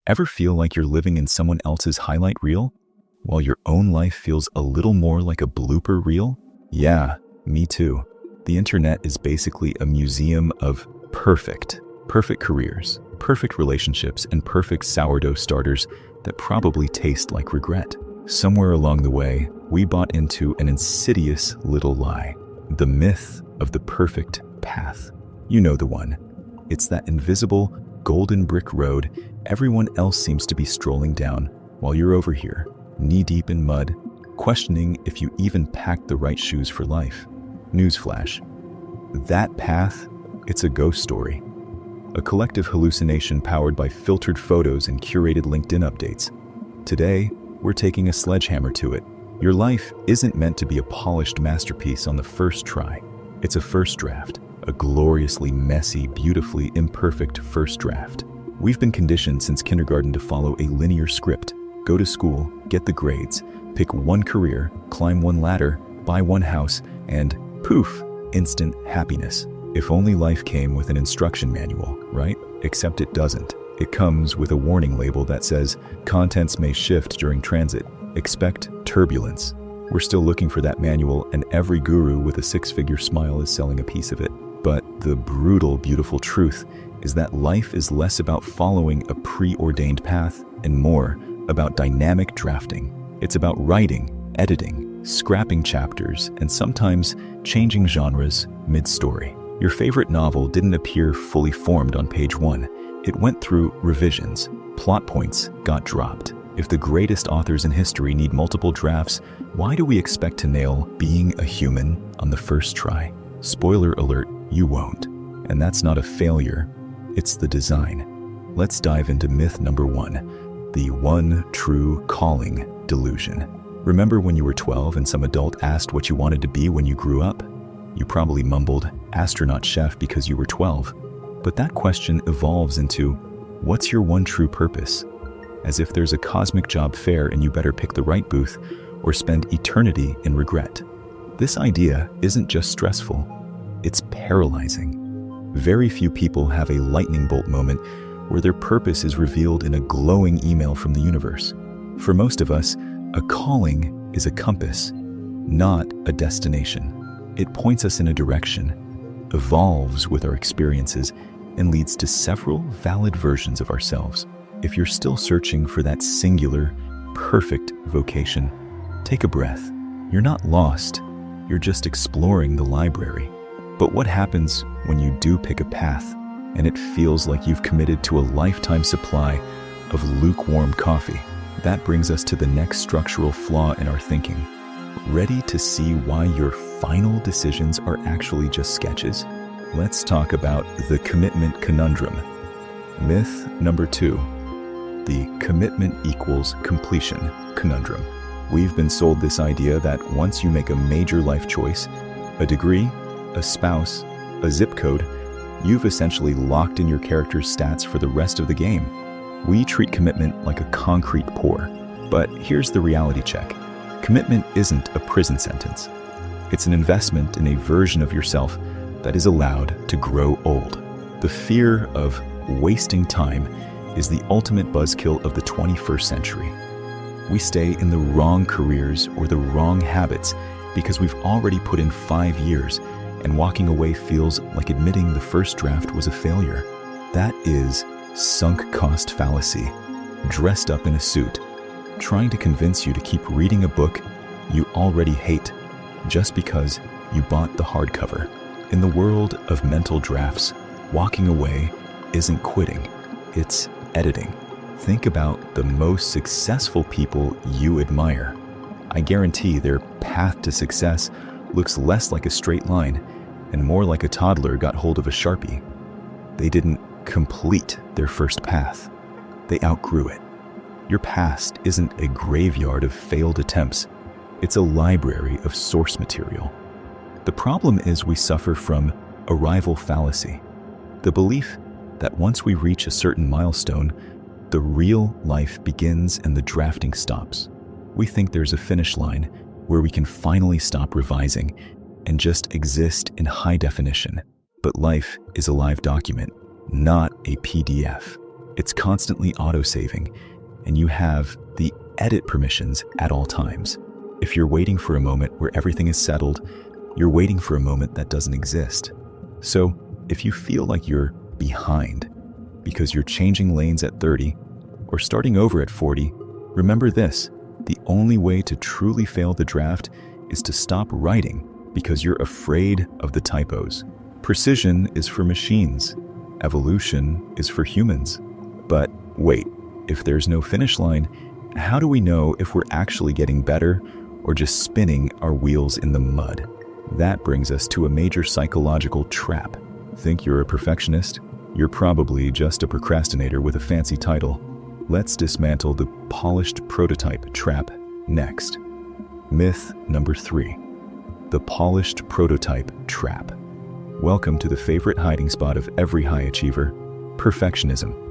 Ever feel like you're living in someone else's highlight reel, while your own life feels a little more like a blooper reel? Yeah, me too. The internet is basically a museum of perfect careers, perfect relationships, and perfect sourdough starters that probably taste like regret. Somewhere along the way, we bought into an insidious little lie. The myth of the perfect path. You know the one. It's that invisible, golden brick road everyone else seems to be strolling down while you're over here, knee-deep in mud, questioning if you even packed the right shoes for life. Newsflash. That path, it's a ghost story. A collective hallucination powered by filtered photos and curated LinkedIn updates. Today, we're taking a sledgehammer to it. Your life isn't meant to be a polished masterpiece on the first try. It's a first draft, a gloriously messy, beautifully imperfect first draft. We've been conditioned since kindergarten to follow a linear script. Go to school, get the grades, pick one career, climb one ladder, buy one house, and poof, instant happiness. If only life came with an instruction manual, right? Except it doesn't. It comes with a warning label that says, contents may shift during transit. Expect turbulence. We're still looking for that manual, and every guru with a six-figure smile is selling a piece of it. But the brutal, beautiful truth is that life is less about following a preordained path and more about dynamic drafting. It's about writing, editing, scrapping chapters, and sometimes changing genres mid-story. Your favorite novel didn't appear fully formed on page 1. It went through revisions. Plot points got dropped. If the greatest authors in history need multiple drafts, why do we expect to nail being a human on the first try? Spoiler alert, you won't. And that's not a failure, it's the design. Let's dive into myth number 1, the one true calling delusion. Remember when you were 12 and some adult asked what you wanted to be when you grew up? You probably mumbled astronaut chef because you were 12. But that question evolves into, what's your one true purpose? As if there's a cosmic job fair and you better pick the right booth or spend eternity in regret. This idea isn't just stressful, it's paralyzing. Very few people have a lightning bolt moment where their purpose is revealed in a glowing email from the universe. For most of us, a calling is a compass, not a destination. It points us in a direction, evolves with our experiences, and leads to several valid versions of ourselves. If you're still searching for that singular, perfect vocation, take a breath. You're not lost, you're just exploring the library. But what happens when you do pick a path and it feels like you've committed to a lifetime supply of lukewarm coffee? That brings us to the next structural flaw in our thinking. Ready to see why your final decisions are actually just sketches? Let's talk about the commitment conundrum. Myth number 2, the commitment equals completion conundrum. We've been sold this idea that once you make a major life choice, a degree, a spouse, a zip code, you've essentially locked in your character's stats for the rest of the game. We treat commitment like a concrete pour. But here's the reality check. Commitment isn't a prison sentence. It's an investment in a version of yourself that is allowed to grow old. The fear of wasting time is the ultimate buzzkill of the 21st century. We stay in the wrong careers or the wrong habits because we've already put in 5 years, and walking away feels like admitting the first draft was a failure. That is sunk cost fallacy, dressed up in a suit, trying to convince you to keep reading a book you already hate just because you bought the hardcover. In the world of mental drafts, walking away isn't quitting, it's editing. Think about the most successful people you admire. I guarantee their path to success looks less like a straight line and more like a toddler got hold of a Sharpie. They didn't complete their first path. They outgrew it. Your past isn't a graveyard of failed attempts. It's a library of source material. The problem is we suffer from arrival fallacy, the belief that once we reach a certain milestone, the real life begins and the drafting stops. We think there's a finish line where we can finally stop revising and just exist in high definition. But life is a live document, not a PDF. It's constantly auto-saving, and you have the edit permissions at all times. If you're waiting for a moment where everything is settled, you're waiting for a moment that doesn't exist. So, if you feel like you're behind because you're changing lanes at 30 or starting over at 40, remember this: the only way to truly fail the draft is to stop writing because you're afraid of the typos. Precision is for machines. Evolution is for humans. But wait, if there's no finish line, how do we know if we're actually getting better or just spinning our wheels in the mud? That brings us to a major psychological trap. Think you're a perfectionist? You're probably just a procrastinator with a fancy title. Let's dismantle the polished prototype trap next. Myth number 3. The polished prototype trap. Welcome to the favorite hiding spot of every high achiever, perfectionism.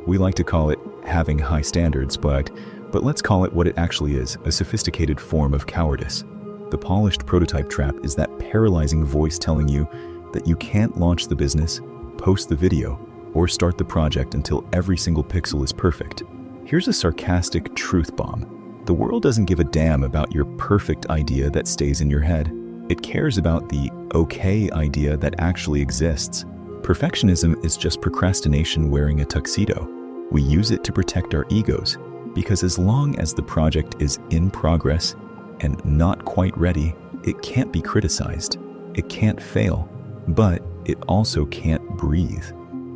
We like to call it having high standards, but let's call it what it actually is: a sophisticated form of cowardice. The polished prototype trap is that paralyzing voice telling you that you can't launch the business, post the video, or start the project until every single pixel is perfect. Here's a sarcastic truth bomb. The world doesn't give a damn about your perfect idea that stays in your head. It cares about the okay idea that actually exists. Perfectionism is just procrastination wearing a tuxedo. We use it to protect our egos, because as long as the project is in progress and not quite ready, it can't be criticized. It can't fail, but it also can't breathe.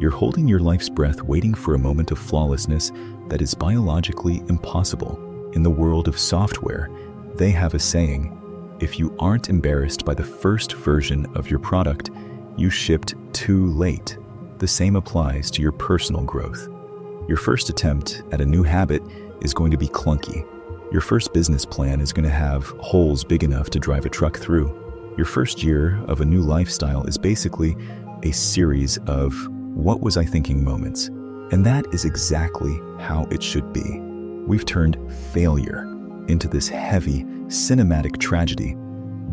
You're holding your life's breath waiting for a moment of flawlessness that is biologically impossible. In the world of software, they have a saying: if you aren't embarrassed by the first version of your product, you shipped too late. The same applies to your personal growth. Your first attempt at a new habit is going to be clunky. Your first business plan is going to have holes big enough to drive a truck through. Your first year of a new lifestyle is basically a series of "what was I thinking" moments. And that is exactly how it should be. We've turned failure into this heavy, cinematic tragedy.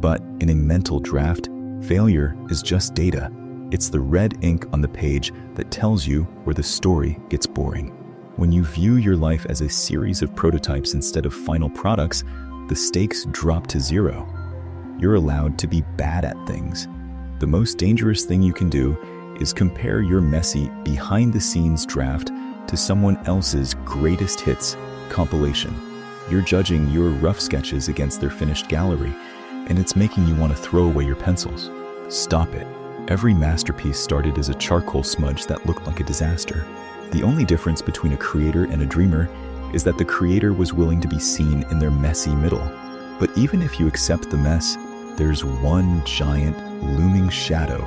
But in a mental draft, failure is just data. It's the red ink on the page that tells you where the story gets boring. When you view your life as a series of prototypes instead of final products, the stakes drop to zero. You're allowed to be bad at things. The most dangerous thing you can do is compare your messy, behind-the-scenes draft to someone else's greatest hits compilation. You're judging your rough sketches against their finished gallery, and it's making you want to throw away your pencils. Stop it. Every masterpiece started as a charcoal smudge that looked like a disaster. The only difference between a creator and a dreamer is that the creator was willing to be seen in their messy middle. But even if you accept the mess, there's one giant, looming shadow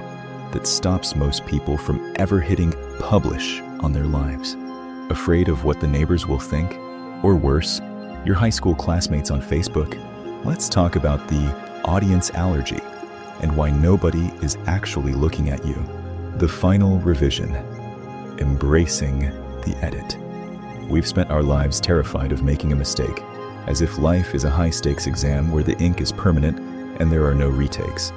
that stops most people from ever hitting publish on their lives. Afraid of what the neighbors will think? Or worse, your high school classmates on Facebook? Let's talk about the audience allergy and why nobody is actually looking at you. The final revision. Embracing the edit. We've spent our lives terrified of making a mistake, as if life is a high-stakes exam where the ink is permanent and there are no retakes.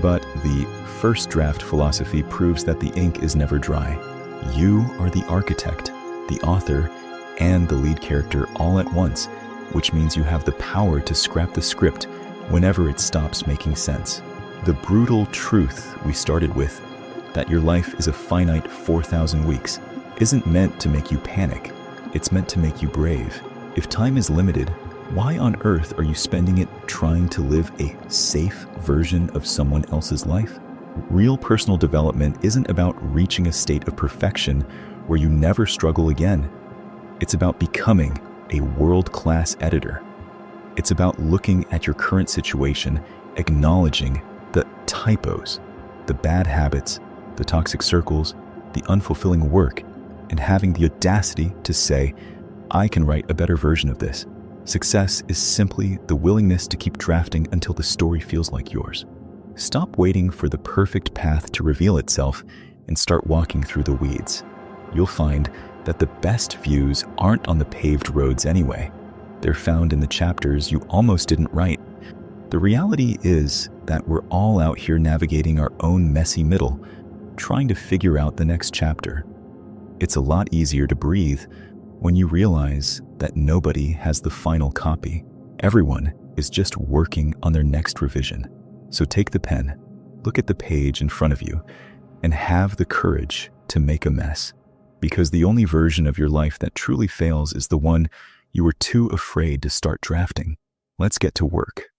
But the first draft philosophy proves that the ink is never dry. You are the architect, the author, and the lead character all at once, which means you have the power to scrap the script whenever it stops making sense. The brutal truth we started with, that your life is a finite 4,000 weeks, isn't meant to make you panic. It's meant to make you brave. If time is limited, why on earth are you spending it trying to live a safe version of someone else's life? Real personal development isn't about reaching a state of perfection where you never struggle again. It's about becoming a world-class editor. It's about looking at your current situation, acknowledging the typos, the bad habits, the toxic circles, the unfulfilling work, and having the audacity to say, I can write a better version of this. Success is simply the willingness to keep drafting until the story feels like yours. Stop waiting for the perfect path to reveal itself and start walking through the weeds. You'll find that the best views aren't on the paved roads anyway. They're found in the chapters you almost didn't write. The reality is that we're all out here navigating our own messy middle, trying to figure out the next chapter. It's a lot easier to breathe when you realize that nobody has the final copy. Everyone is just working on their next revision. So take the pen, look at the page in front of you, and have the courage to make a mess. Because the only version of your life that truly fails is the one you were too afraid to start drafting. Let's get to work.